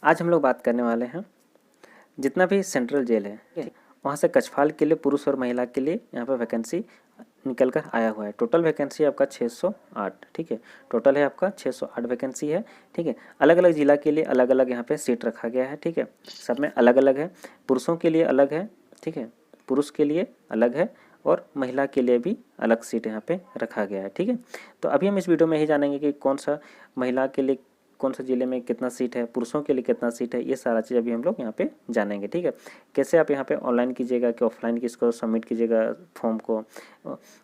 आज हम लोग बात करने वाले हैं जितना भी सेंट्रल जेल है वहाँ से कछफाल के लिए पुरुष और महिला के लिए यहाँ पर वैकेंसी निकल कर आया हुआ है। टोटल वैकेंसी आपका 608, ठीक है। टोटल है आपका 608 वैकेंसी है, ठीक है। अलग अलग जिला के लिए अलग अलग यहाँ पे सीट रखा गया है, ठीक है। सब में अलग अलग है, पुरुषों के लिए अलग है, ठीक है, पुरुष के लिए अलग है और महिला के लिए भी अलग सीट यहाँ पे रखा गया है, ठीक है। तो अभी हम इस वीडियो में यही जानेंगे कि कौन सा महिला के लिए कौन सा जिले में कितना सीट है, पुरुषों के लिए कितना सीट है, ये सारा चीज़ अभी हम लोग यहाँ पे जानेंगे, ठीक है। कैसे आप यहाँ पे ऑनलाइन कीजिएगा कि ऑफलाइन किसको सबमिट कीजिएगा फॉर्म को,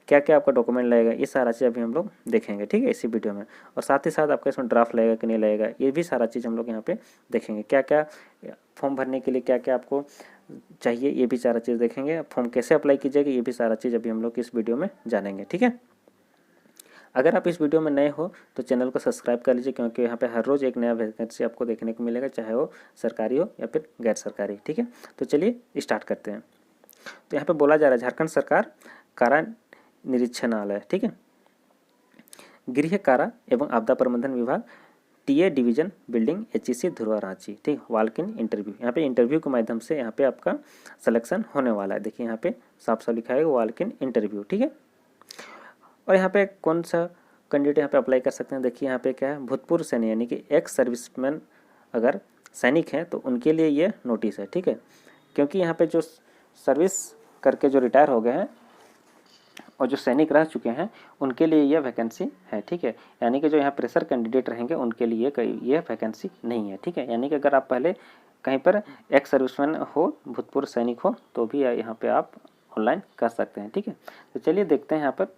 क्या क्या आपका डॉक्यूमेंट लगेगा, ये सारा चीज़ अभी हम लोग देखेंगे, ठीक है, इसी वीडियो में। और साथ ही साथ आपका इसमें ड्राफ्ट लगेगा कि नहीं लगेगा, ये भी सारा चीज़ हम लोग यहाँ पे देखेंगे। क्या क्या फॉर्म भरने के लिए क्या क्या आपको चाहिए, ये भी सारा चीज़ देखेंगे। फॉर्म कैसे अप्लाई कीजिएगा, ये भी सारा चीज़ अभी हम लोग इस वीडियो में जानेंगे, ठीक है। अगर आप इस वीडियो में नए हो तो चैनल को सब्सक्राइब कर लीजिए, क्योंकि यहाँ पे हर रोज़ एक नया वैकेंसी आपको देखने को मिलेगा, चाहे वो सरकारी हो या फिर गैर सरकारी, ठीक है। तो चलिए स्टार्ट करते हैं। तो यहाँ पे बोला जा रहा है झारखंड सरकार कारा निरीक्षणालय, ठीक है, गृह कारा एवं आपदा प्रबंधन विभाग, TA division building, HEC Dhurwa Ranchi, ठीक। वॉक इन इंटरव्यू, यहाँ पे इंटरव्यू के माध्यम से यहाँ पे आपका सिलेक्शन होने वाला है। देखिए यहाँ पे साफ साफ लिखा है वॉक इन इंटरव्यू, ठीक है। और यहाँ पे कौन सा कैंडिडेट यहाँ पे अप्लाई कर सकते हैं, देखिए यहाँ पे क्या है, भूतपूर्व सैनिक यानी कि एक्स सर्विसमैन अगर सैनिक हैं तो उनके लिए ये नोटिस है, ठीक है। क्योंकि यहाँ पे जो सर्विस करके जो रिटायर हो गए हैं और जो सैनिक रह चुके हैं उनके लिए ये वैकेंसी है, ठीक है। यानी कि जो यहाँ प्रेशर कैंडिडेट रहेंगे उनके लिए ये वैकेंसी नहीं है, ठीक है। यानी कि अगर आप पहले कहीं पर एक्स सर्विसमैन हो, भूतपूर्व सैनिक हो, तो भी यहाँ पे आप ऑनलाइन कर सकते हैं, ठीक है। तो चलिए देखते हैं यहाँ पर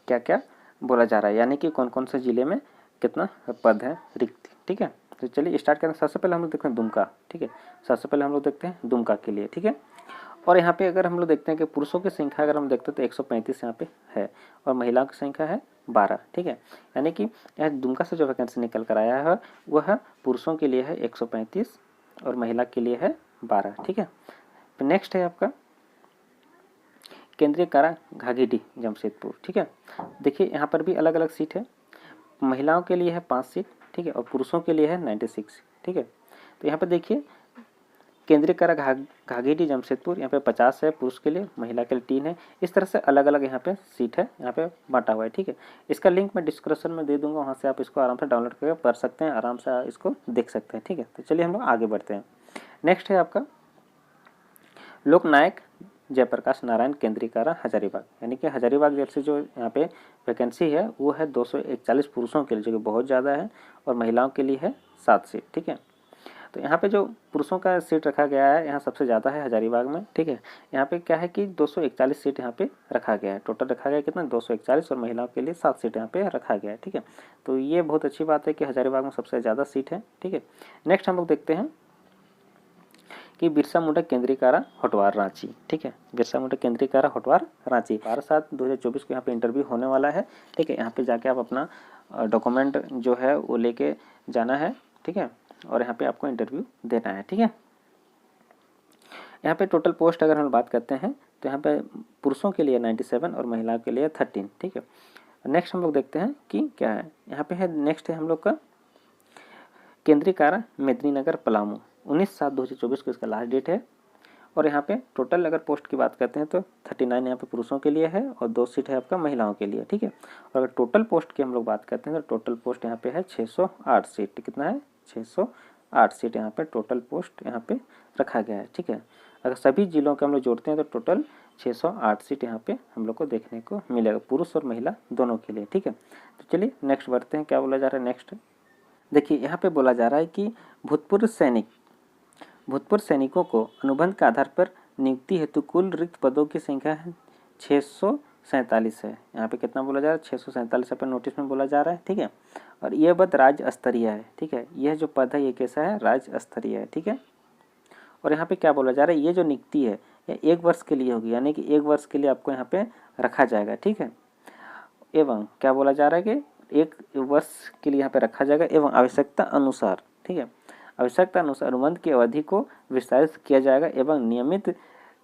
क्या क्या बोला जा रहा है, यानी कि कौन कौन से ज़िले में कितना पद है रिक्त, ठीक है। तो चलिए स्टार्ट करें। सबसे पहले हम लोग देखते हैं दुमका, ठीक है। सबसे पहले हम लोग देखते हैं दुमका के लिए, ठीक है। और यहाँ पे अगर हम लोग देखते हैं कि पुरुषों की संख्या अगर हम देखते हैं तो 135 यहाँ पे है और महिलाओं की संख्या है 12, ठीक है। यानी कि यहाँ दुमका से जो वैकेंसी निकल कर आया है वह पुरुषों के लिए है 135 और महिला के लिए है 12, ठीक है। नेक्स्ट है आपका केंद्रीय कारा घाघीडीह जमशेदपुर, ठीक है। देखिए यहाँ पर भी अलग अलग सीट है, महिलाओं के लिए है 5 सीट, ठीक है, और पुरुषों के लिए है 96, ठीक है। तो यहाँ पर देखिए केंद्रीय कारा घाघीडीह जमशेदपुर, यहाँ पे 50 है पुरुष के लिए, महिला के लिए 3 है। इस तरह से अलग अलग यहाँ पे सीट है, यहाँ पे बांटा हुआ है, ठीक है। इसका लिंक मैं डिस्क्रिप्शन में दे दूंगा, वहाँ से आप इसको आराम से डाउनलोड करके पढ़ सकते हैं, आराम से इसको देख सकते हैं, ठीक है। तो चलिए हम लोग आगे बढ़ते हैं। नेक्स्ट है आपका लोकनायक जयप्रकाश नारायण केंद्रीय कारा हजारीबाग, यानी कि हजारीबाग जेल से जो यहाँ पे वैकेंसी है वो है 241 पुरुषों के लिए, जो कि बहुत ज़्यादा है, और महिलाओं के लिए है 7 सीट, ठीक है। तो यहाँ पे जो पुरुषों का सीट रखा गया है यहाँ सबसे ज़्यादा है हजारीबाग में, ठीक है। यहाँ पे क्या है कि 241 सीट यहाँ पे रखा गया है, टोटल रखा गया है कितना 241, और महिलाओं के लिए 7 सीट यहाँ पे रखा गया है, ठीक है। तो ये बहुत अच्छी बात है कि हजारीबाग में सबसे ज़्यादा सीट है, ठीक है। नेक्स्ट हम लोग देखते हैं कि बिरसा मुंडा केंद्रीय कारा होटवार रांची, ठीक है। बिरसा मुंडा केंद्रीय कारा होटवार रांची 12/7/2024 को यहाँ पे इंटरव्यू होने वाला है, ठीक है। यहाँ पे जाके आप अपना डॉक्यूमेंट जो है वो लेके जाना है, ठीक है, और यहाँ पे आपको इंटरव्यू देना है, ठीक है। यहाँ पे टोटल पोस्ट अगर हम बात करते हैं तो यहाँ पे पुरुषों के लिए 97 और महिलाओं के लिए 13, ठीक है। नेक्स्ट हम लोग देखते हैं कि क्या है यहाँ पे है। नेक्स्ट है हम लोग का केंद्रीय कारा मेदिनीनगर पलामू, 19/7/2024 को इसका लास्ट डेट है। और यहाँ पे टोटल अगर पोस्ट की बात करते हैं तो 39 यहाँ पे पुरुषों के लिए है और 2 सीट है आपका महिलाओं के लिए, ठीक है। और अगर टोटल पोस्ट की हम लोग बात करते हैं तो टोटल पोस्ट यहाँ पे है 608 सीट, कितना है 608 सीट यहाँ पे टोटल पोस्ट यहाँ पे रखा गया है, ठीक है। अगर सभी जिलों के हम लोग जोड़ते हैं तो टोटल 608 सीट यहाँ पे हम लोग को देखने को मिलेगा, पुरुष और महिला दोनों के लिए, ठीक है। तो चलिए नेक्स्ट बढ़ते हैं, क्या बोला जा रहा है नेक्स्ट। देखिए यहाँ पे बोला जा रहा है कि भूतपूर्व सैनिकों को अनुबंध के आधार पर नियुक्ति हेतु कुल रिक्त पदों की संख्या है 647 है। यहाँ पे कितना बोला जा रहा है 647 पर नोटिस में बोला जा रहा है, ठीक है। और यह पद राज्य स्तरीय है, ठीक है। यह जो पद है ये कैसा है, राज्य स्तरीय है, ठीक है। और यहाँ पे क्या बोला जा रहा है, ये जो नियुक्ति है ये 1 वर्ष के लिए होगी, यानी कि 1 वर्ष के लिए आपको यहाँ पे रखा जाएगा, ठीक है। एवं क्या बोला जा रहा है कि 1 वर्ष के लिए यहाँ पे रखा जाएगा एवं आवश्यकता अनुसार, ठीक है, आवश्यकता अनुसार अनुबंध की अवधि को विस्तारित किया जाएगा एवं नियमित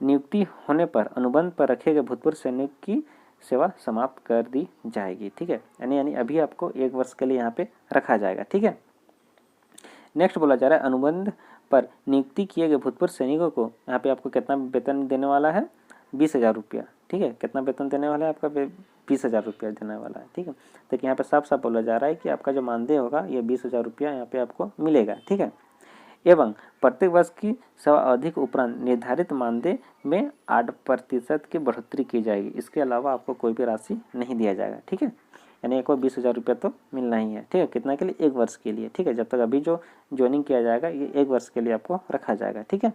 नियुक्ति होने पर अनुबंध पर रखे गए भूतपूर्व सैनिक की सेवा समाप्त कर दी जाएगी, ठीक है। यानी अभी आपको 1 वर्ष के लिए यहाँ पे रखा जाएगा, ठीक है। नेक्स्ट बोला जा रहा है अनुबंध पर नियुक्ति किए गए भूतपूर्व सैनिकों को यहाँ पे आपको कितना वेतन देने वाला है, 20,000 रुपया। ठीक है, कितना वेतन देने वाला है आपका, 20,000 रुपया देने वाला है। ठीक है, तो यहाँ पे साफ साफ बोला जा रहा है कि आपका जो मानदेय होगा ये 20,000 रुपया यहाँ पे आपको मिलेगा। ठीक है, एवं प्रत्येक वर्ष की सेवा अवधि के उपरांत निर्धारित मानदेय में 8% की बढ़ोतरी की जाएगी। इसके अलावा आपको कोई भी राशि नहीं दिया जाएगा। ठीक है, यानी एक और 20,000 रुपया तो मिलना ही है। ठीक है, कितना के लिए, 1 वर्ष के लिए। ठीक है, जब तक अभी जो ज्वाइनिंग किया जाएगा ये 1 वर्ष के लिए आपको रखा जाएगा। ठीक है,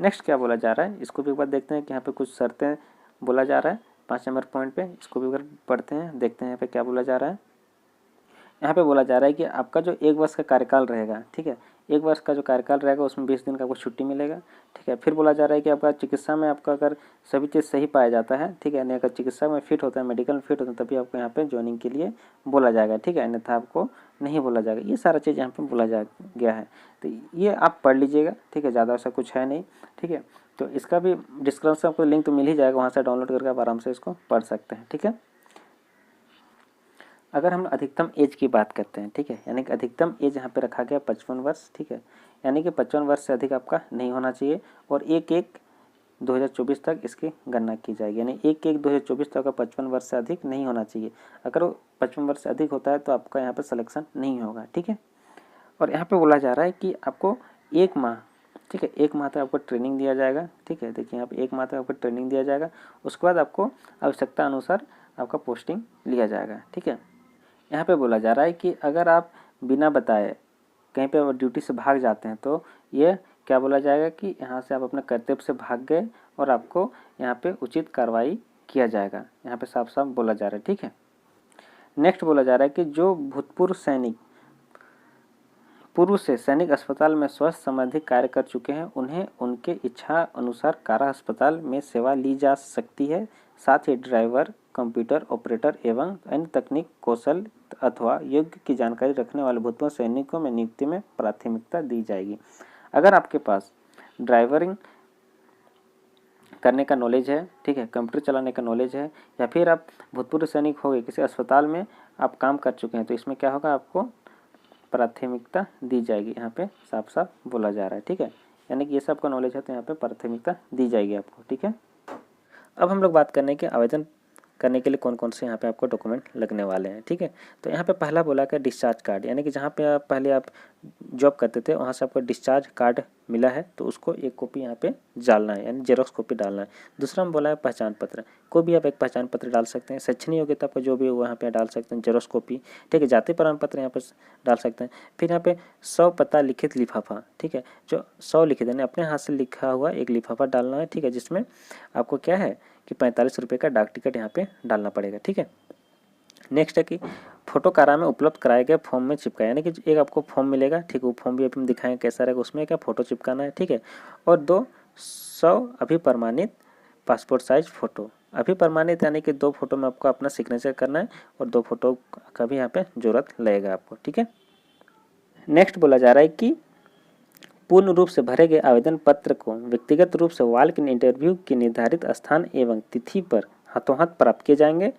नेक्स्ट क्या बोला जा रहा है, इसको भी एक बार देखते हैं कि यहाँ पे कुछ शर्तें बोला जा रहा है 5 नंबर पॉइंट पे। इसको भी एक बार पढ़ते हैं, देखते हैं यहाँ पे क्या बोला जा रहा है। यहाँ पे बोला जा रहा है कि आपका जो 1 वर्ष का कार्यकाल रहेगा, ठीक है, 1 वर्ष का जो कार्यकाल रहेगा उसमें 20 दिन का आपको छुट्टी मिलेगा। ठीक है, फिर बोला जा रहा है कि आपका चिकित्सा में आपका अगर सभी चीज़ सही पाया जाता है, ठीक है, यानी अगर चिकित्सा में फिट होता है, मेडिकल में फिट होता है, तभी आपको यहाँ पे ज्वाइनिंग के लिए बोला जाएगा। ठीक है, अन्यथा आपको नहीं बोला जाएगा। ये सारा चीज़ यहाँ पे बोला जा गया है, तो ये आप पढ़ लीजिएगा। ठीक है, ज़्यादा ऐसा कुछ है नहीं। ठीक है, तो इसका भी डिस्क्रिप्शन आपको लिंक तो मिल ही जाएगा, वहाँ से डाउनलोड करके आप आराम से इसको पढ़ सकते हैं। ठीक है, अगर हम अधिकतम एज की बात करते हैं, ठीक है, यानी कि अधिकतम एज यहाँ पे रखा गया 55 वर्ष। ठीक है, यानी कि 55 वर्ष से अधिक आपका नहीं होना चाहिए और 1/1/2024 तक इसकी गणना की जाएगी। यानी 1/1/2024 तक का 55 वर्ष से अधिक नहीं होना चाहिए। अगर वो 55 वर्ष से अधिक होता है तो आपका यहाँ पर सिलेक्शन नहीं होगा। ठीक है, और यहाँ पे बोला जा रहा है कि आपको 1 माह, ठीक है, 1 माह तक आपको ट्रेनिंग दिया जाएगा। ठीक है, देखिए यहाँ पे 1 माह तक आपको ट्रेनिंग दिया जाएगा। उसके बाद आपको आवश्यकता अनुसार आपका पोस्टिंग लिया जाएगा। ठीक है, यहाँ पे बोला जा रहा है कि अगर आप बिना बताए कहीं पे ड्यूटी से भाग जाते हैं तो ये क्या बोला जाएगा कि यहाँ से आप अपने कर्तव्य से भाग गए और आपको यहाँ पे उचित कार्रवाई किया जाएगा। यहाँ पे साफ साफ बोला जा रहा है। ठीक है, नेक्स्ट बोला जा रहा है कि जो भूतपूर्व सैनिक पूर्व से सैनिक अस्पताल में स्वास्थ्य संबंधी कार्य कर चुके हैं उन्हें उनके इच्छा अनुसार कारा अस्पताल में सेवा ली जा सकती है। साथ ही ड्राइवर, कंप्यूटर ऑपरेटर एवं अन्य तकनीक कौशल अथवा योग्य की जानकारी रखने वाले भूतपूर्व सैनिकों में नियुक्ति में प्राथमिकता दी जाएगी। अगर आपके पास ड्राइवरिंग करने का नॉलेज है, ठीक है, कंप्यूटर चलाने का नॉलेज है, या फिर आप भूतपूर्व सैनिक हो गए, किसी अस्पताल में आप काम कर चुके हैं, तो इसमें क्या होगा, आपको प्राथमिकता दी जाएगी। यहाँ पे साफ साफ बोला जा रहा है। ठीक है, यानी कि ये सब का नॉलेज है तो यहाँ पे प्राथमिकता दी जाएगी आपको। ठीक है, अब हम लोग बात करने के आवेदन करने के लिए कौन कौन से यहाँ पे आपको डॉक्यूमेंट लगने वाले हैं। ठीक है, तो यहाँ पे पहला बोला कि डिस्चार्ज कार्ड, यानी कि जहाँ पे आप पहले आप जॉब करते थे वहाँ से आपको डिस्चार्ज कार्ड मिला है तो उसको एक कॉपी यहाँ पे डालना है, यानी जेरोक्स कॉपी डालना है। दूसरा में बोला है पहचान पत्र, कोई भी आप एक पहचान पत्र डाल सकते हैं। शैक्षणिक योग्यता आपका जो भी हो यहाँ पे डाल सकते हैं, जेरोक्स कॉपी। ठीक है, जाति प्रमाण पत्र यहाँ पर डाल सकते हैं। फिर यहाँ पे 100 पता लिखित लिफाफा, ठीक है, जो 100 लिखित यानी अपने हाथ से लिखा हुआ एक लिफाफा डालना है। ठीक है, जिसमें आपको क्या है कि 45 रुपये का डाक टिकट यहाँ पे डालना पड़ेगा। ठीक है, नेक्स्ट है कि फोटो कारा में उपलब्ध कराए गए फॉर्म में चिपका, यानी कि एक आपको फॉर्म मिलेगा। ठीक है, वो फॉर्म भी अभी हम दिखाएंगे कैसा रहेगा, उसमें क्या फोटो चिपकाना है। ठीक है, और 200 अभी प्रमाणित पासपोर्ट साइज फ़ोटो, अभी प्रमाणित यानी कि 2 फोटो में आपको अपना सिग्नेचर करना है और 2 फोटो का भी यहाँ पे जरूरत लगेगा आपको। ठीक है, नेक्स्ट बोला जा रहा है कि पूर्ण रूप से भरे गए आवेदन पत्र को व्यक्तिगत रूप से वॉक इन इंटरव्यू के निर्धारित स्थान एवं तिथि पर हाथों हाथ प्राप्त किए जाएंगे।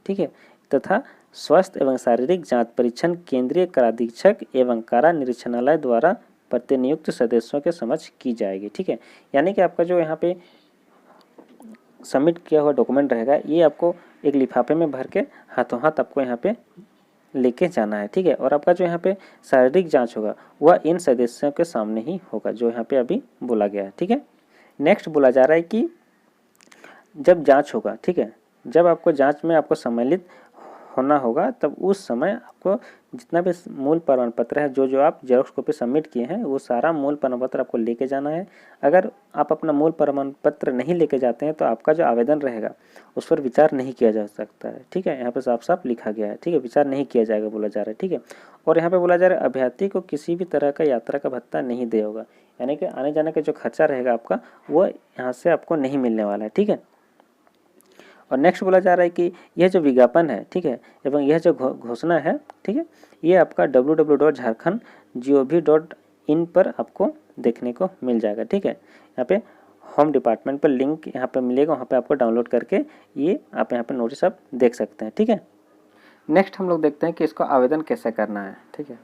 ठीक है, तथा स्वास्थ्य एवं शारीरिक जांच परीक्षण केंद्रीय कराधीक्षक एवं कारा निरीक्षणालय द्वारा प्रतिनियुक्त सदस्यों के समक्ष की जाएगी। ठीक है, यानी कि आपका जो यहाँ पे सबमिट किया हुआ डॉक्यूमेंट रहेगा ये आपको एक लिफाफे में भर के हाथों हाथ आपको यहाँ पे लेके जाना है। ठीक है, और आपका जो यहाँ पे शारीरिक जांच होगा वह इन सदस्यों के सामने ही होगा जो यहाँ पे अभी बोला गया है। ठीक है, नेक्स्ट बोला जा रहा है कि जब जांच होगा, ठीक है, जब आपको जांच में आपको सम्मिलित होना होगा तब उस समय आपको जितना भी मूल प्रमाण पत्र है जो आप जेरोक्स कॉपी सबमिट किए हैं वो सारा मूल प्रमाण पत्र आपको लेके जाना है। अगर आप अपना मूल प्रमाण पत्र नहीं लेके जाते हैं तो आपका जो आवेदन रहेगा उस पर विचार नहीं किया जा सकता है। ठीक है, यहाँ पे साफ साफ लिखा गया है। ठीक है, विचार नहीं किया जाएगा बोला जा रहा है। ठीक है, और यहाँ पे बोला जा रहा है अभ्यर्थी को किसी भी तरह का यात्रा का भत्ता नहीं दे होगा, यानी कि आने जाने का जो खर्चा रहेगा आपका वो यहाँ से आपको नहीं मिलने वाला है। ठीक है, और नेक्स्ट बोला जा रहा है कि यह जो विज्ञापन है, ठीक है, एवं यह जो घोषणा है, ठीक है, ये आपका www.jharkhand.gov.in पर आपको देखने को मिल जाएगा। ठीक है, यहाँ पे होम डिपार्टमेंट पर लिंक यहाँ पे मिलेगा, वहाँ पे आपको डाउनलोड करके ये आप यहाँ पे नोटिस आप देख सकते हैं। ठीक है, नेक्स्ट हम लोग देखते हैं कि इसको आवेदन कैसे करना है। ठीक है,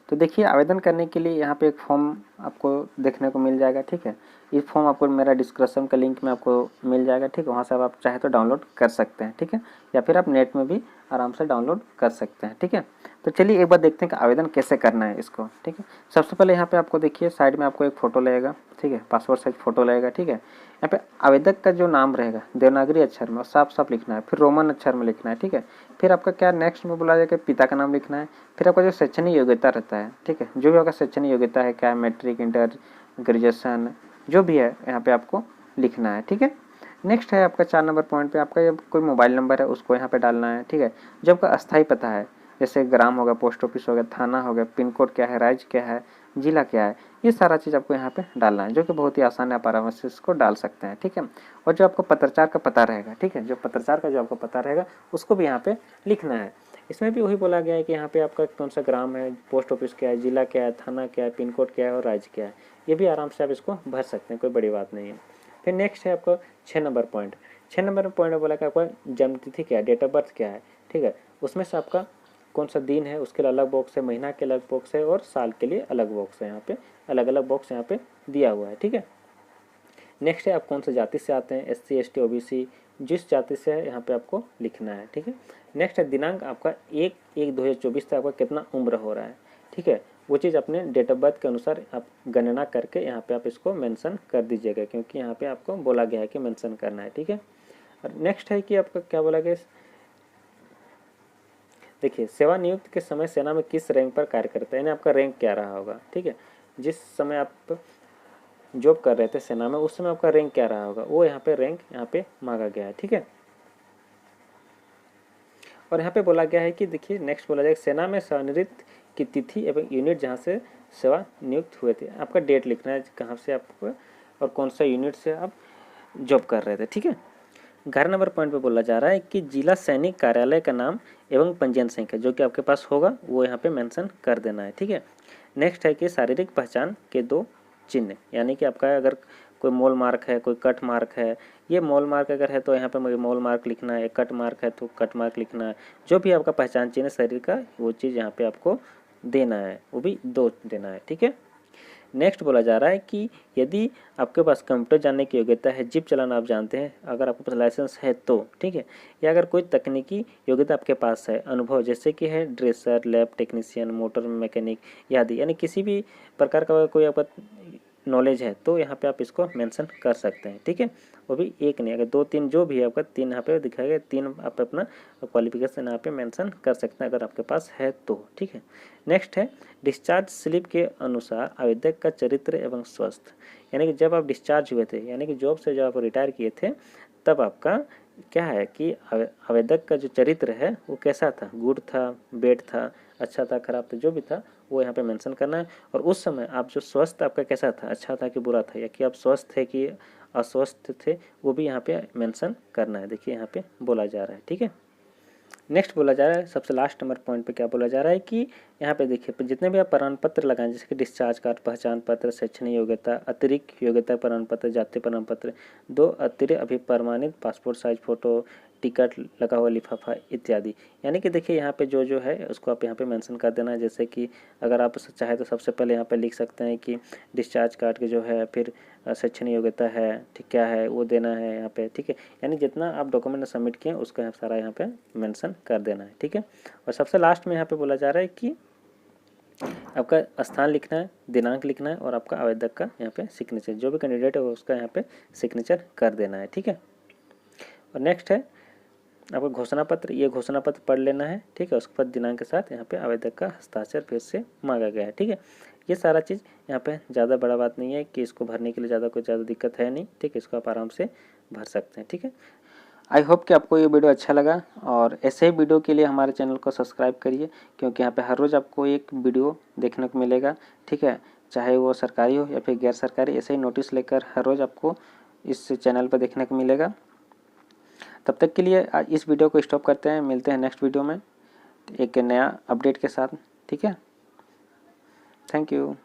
तो देखिए आवेदन करने के लिए यहाँ पे एक फॉर्म आपको देखने को मिल जाएगा, ठीक है। इस फॉर्म आपको मेरा डिस्क्रिप्शन का लिंक में आपको मिल जाएगा, ठीक है। वहाँ से आप चाहे तो डाउनलोड कर सकते हैं, ठीक है, या फिर आप नेट में भी आराम से डाउनलोड कर सकते हैं, ठीक है। तो चलिए एक बार देखते हैं कि आवेदन कैसे करना है इसको, ठीक है। सबसे पहले यहाँ पे आपको देखिए साइड में आपको एक फ़ोटो लगेगा, ठीक है, पासपोर्ट साइज फ़ोटो लगेगा, ठीक है। यहाँ पे आवेदक का जो नाम रहेगा देवनागरी अक्षर में साफ साफ लिखना है, फिर रोमन अक्षर में लिखना है, ठीक है। फिर आपका क्या नेक्स्ट में बोला जाएगा, पिता का नाम लिखना है। फिर आपका जो शैक्षणिक योग्यता रहता है, ठीक है, जो भी आपका शैक्षणिक योग्यता है, क्या मैट्रिक, इंटर, ग्रेजुएशन, जो भी है यहाँ पे आपको लिखना है, ठीक है। नेक्स्ट है आपका 4 नंबर पॉइंट पे आपका कोई मोबाइल नंबर है उसको यहाँ पे डालना है, ठीक है। जो आपका अस्थायी पता है जैसे ग्राम होगा, पोस्ट ऑफिस हो गया, थाना हो गया, पिन कोड क्या है, राज्य क्या है, जिला क्या है, ये सारा चीज़ आपको यहाँ पे डालना है, जो कि बहुत ही आसान है, आप आराम से इसको डाल सकते हैं, ठीक है। और जो आपको पत्राचार का पता रहेगा, ठीक है, जो पत्राचार का जो आपको पता रहेगा उसको भी यहाँ पे लिखना है। इसमें भी वही बोला गया है कि यहाँ पे आपका कौन सा ग्राम है, पोस्ट ऑफिस क्या है, जिला क्या है, थाना क्या है, पिन कोड क्या है और राज्य क्या है, ये भी आराम से आप इसको भर सकते हैं, कोई बड़ी बात नहीं है। फिर नेक्स्ट है आपका 6 नंबर पॉइंट। 6 नंबर पॉइंट में बोला कि आपका जन्म तिथि क्या है, डेट ऑफ बर्थ क्या है, ठीक है। उसमें से आपका कौन सा दिन है उसके लिए अलग बॉक्स है, महीना के अलग बॉक्स है और साल के लिए अलग बॉक्स है, यहाँ पे अलग अलग बॉक्स यहाँ पे दिया हुआ है, ठीक है। नेक्स्ट है आप कौन सी जाति से आते हैं, SC ST OBC, जिस जाति से है यहाँ पे आपको लिखना है, ठीक है। नेक्स्ट है दिनांक आपका 1/1/2024 तक आपका कितना उम्र हो रहा है, ठीक है, वो चीज़ अपने डेट ऑफ बर्थ के अनुसार आप गणना करके यहाँ पे आप इसको मेंशन कर दीजिएगा, क्योंकि यहाँ पे आपको बोला गया है कि मेंशन करना है, ठीक है। और नेक्स्ट है कि आपका क्या बोला गया, देखिए सेवा नियुक्त के समय सेना में किस रैंक पर कार्य करते हैं, यानी आपका रैंक क्या रहा होगा, ठीक है। जिस समय आप जॉब कर रहे थे सेना में उस समय आपका रैंक क्या रहा होगा, वो यहाँ पे रैंक यहाँ पे मांगा गया है, ठीक है। और यहाँ पे बोला गया है कि देखिए नेक्स्ट बोला जाएगा सेना में सेवानिवृत्त की तिथि एवं यूनिट जहाँ से सेवा नियुक्त हुए थे, आपका डेट लिखना है कहाँ से आप और कौन सा यूनिट से आप जॉब कर रहे थे, ठीक है। 11 नंबर पॉइंट पे बोला जा रहा है कि जिला सैनिक कार्यालय का नाम एवं पंजीयन संख्या जो कि आपके पास होगा वो यहाँ पे मेंशन कर देना है, ठीक है। नेक्स्ट है कि शारीरिक पहचान के 2 चिन्ह, यानी कि आपका अगर कोई मोल मार्क है, कोई कट मार्क है, ये मोल मार्क अगर है तो यहाँ पे मोल मार्क लिखना है, कट मार्क है तो कट मार्क लिखना है, जो भी आपका पहचान चिन्ह शरीर का वो चीज़ यहाँ पे आपको देना है, वो भी 2 देना है, ठीक है। नेक्स्ट बोला जा रहा है कि यदि आपके पास कंप्यूटर जानने की योग्यता है, जीप चलाना आप जानते हैं, अगर आपके पास लाइसेंस है तो, ठीक है, या अगर कोई तकनीकी योग्यता आपके पास है, अनुभव जैसे कि है dresser, lab technician, motor mechanic आदि, यानी किसी भी प्रकार का कोई आपका नॉलेज है तो यहाँ पे आप इसको मेंशन कर सकते हैं, ठीक है। वो भी एक नहीं, अगर 2 3 जो भी है आपका 3 यहाँ पे दिखाएगा, 3 आप अपना क्वालिफिकेशन यहाँ पे मेंशन कर सकते हैं अगर आपके पास है तो, ठीक है। नेक्स्ट है डिस्चार्ज स्लिप के अनुसार आवेदक का चरित्र एवं स्वास्थ्य, यानी कि जब आप डिस्चार्ज हुए थे, यानी कि जॉब से जब आप रिटायर किए थे तब आपका क्या है कि आवेदक का जो चरित्र है वो कैसा था, गुड था, बैड था, अच्छा था, खराब था, जो भी था वो यहाँ पे मेंशन करना है। और उस समय आप जो स्वस्थ आपका कैसा था, अच्छा था कि बुरा था, या कि आप स्वस्थ थे कि अस्वस्थ थे, वो भी यहाँ पे मेंशन करना है, देखिए यहाँ पे बोला जा रहा है, ठीक है। नेक्स्ट बोला जा रहा है सबसे लास्ट नंबर पॉइंट पे क्या बोला जा रहा है कि यहाँ पे देखिए जितने भी आप प्रमाण पत्र लगाएं जैसे कि डिस्चार्ज कार्ड, पहचान पत्र, शैक्षणिक योग्यता, अतिरिक्त योग्यता प्रमाण पत्र, जाति प्रमाण पत्र, 2 अतिरिक्त अभिप्रमाणित पासपोर्ट साइज फोटो, टिकट लगा हुआ लिफाफा इत्यादि, यानी कि देखिए यहाँ पे जो है उसको आप यहाँ पे मेंशन कर देना है। जैसे कि अगर आप चाहे तो सबसे पहले यहाँ पे लिख सकते हैं कि डिस्चार्ज कार्ड के जो है, फिर शैक्षणिक योग्यता है, ठीक क्या है वो देना है यहाँ पे, ठीक है, यानी जितना आप डॉक्यूमेंट सबमिट किए उसका आप सारा यहाँ पे मेंशन कर देना है, ठीक है। और सबसे लास्ट में यहाँ पे बोला जा रहा है कि आपका स्थान लिखना है, दिनांक लिखना है और आपका आवेदक का यहाँ पे सिग्नेचर, जो भी कैंडिडेट है उसका यहाँ पे सिग्नेचर कर देना है, ठीक है। और नेक्स्ट है आपका घोषणा पत्र, ये घोषणा पत्र पढ़ लेना है, ठीक है, उसके बाद दिनांक के साथ यहाँ पे आवेदक का हस्ताक्षर फिर से मांगा गया है, ठीक है। ये सारा चीज़ यहाँ पे ज़्यादा बड़ा बात नहीं है कि इसको भरने के लिए ज़्यादा दिक्कत है नहीं, ठीक है, इसको आप आराम से भर सकते हैं, ठीक है। आई होप कि आपको ये वीडियो अच्छा लगा और ऐसे ही वीडियो के लिए हमारे चैनल को सब्सक्राइब करिए, क्योंकि यहाँ पे हर रोज़ आपको एक वीडियो देखने को मिलेगा, ठीक है, चाहे वो सरकारी हो या फिर गैर सरकारी, ऐसे ही नोटिस लेकर हर रोज़ आपको इस चैनल पर देखने को मिलेगा। तब तक के लिए इस वीडियो को स्टॉप करते हैं, मिलते हैं नेक्स्ट वीडियो में एक नया अपडेट के साथ, ठीक है। Thank you.